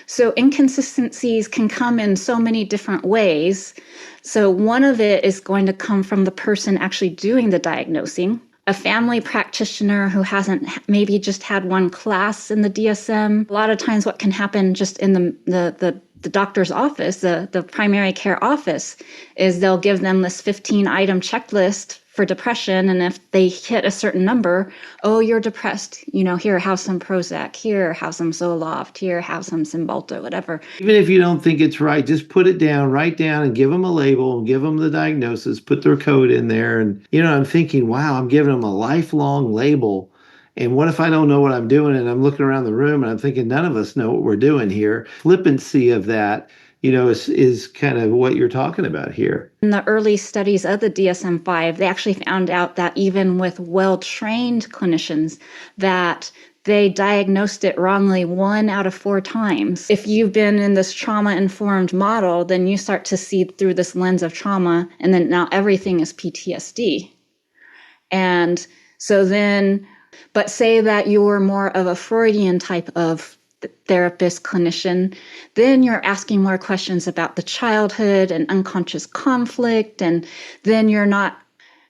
So inconsistencies can come in so many different ways. So one of it is going to come from the person actually doing the diagnosing. A family practitioner who hasn't maybe just had one class in the DSM. A lot of times what can happen just in the doctor's office, the primary care office, is they'll give them this 15-item checklist for depression. And if they hit a certain number, oh, you're depressed. Here, have some Prozac. Here, have some Zoloft. Here, have some Cymbalta, whatever. Even if you don't think it's right, just put it down, write down and give them a label and give them the diagnosis, put their code in there. And, I'm thinking, wow, I'm giving them a lifelong label. And what if I don't know what I'm doing? And I'm looking around the room and I'm thinking, none of us know what we're doing here. Flippancy of that, is kind of what you're talking about here. In the early studies of the DSM-5, they actually found out that even with well-trained clinicians, that they diagnosed it wrongly 1 out of 4 times. If you've been in this trauma-informed model, then you start to see through this lens of trauma, and then now everything is PTSD. And so then, but say that you're more of a Freudian type of therapist, clinician, then you're asking more questions about the childhood and unconscious conflict, and then you're not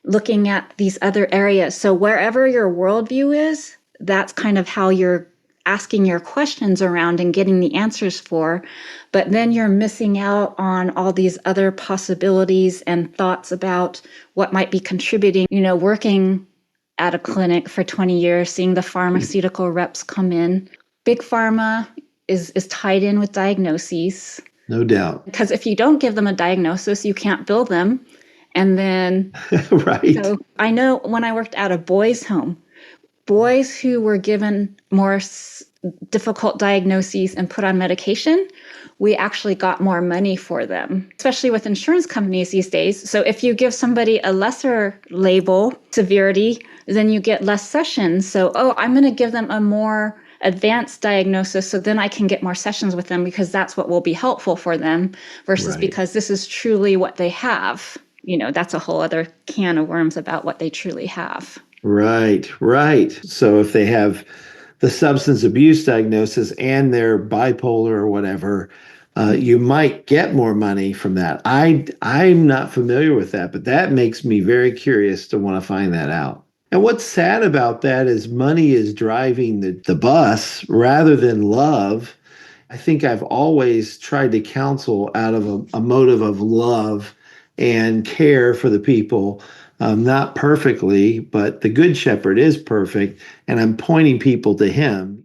looking at these other areas. So wherever your worldview is, that's kind of how you're asking your questions around and getting the answers for. But then you're missing out on all these other possibilities and thoughts about what might be contributing. Working at a clinic for 20 years, seeing the pharmaceutical reps come in. Big pharma is tied in with diagnoses. No doubt. Because if you don't give them a diagnosis, you can't bill them. And then, right. So I know when I worked at a boys' home, boys who were given more difficult diagnoses and put on medication, we actually got more money for them, especially with insurance companies these days. So if you give somebody a lesser label, severity, then you get less sessions. So, I'm going to give them a more advanced diagnosis so then I can get more sessions with them because that's what will be helpful for them versus Right. because this is truly what they have. That's a whole other can of worms about what they truly have. Right. So if they have the substance abuse diagnosis and they're bipolar or whatever, you might get more money from that. I'm not familiar with that, but that makes me very curious to want to find that out. And what's sad about that is money is driving the bus rather than love. I think I've always tried to counsel out of a motive of love and care for the people. Not perfectly, but the Good Shepherd is perfect, and I'm pointing people to him.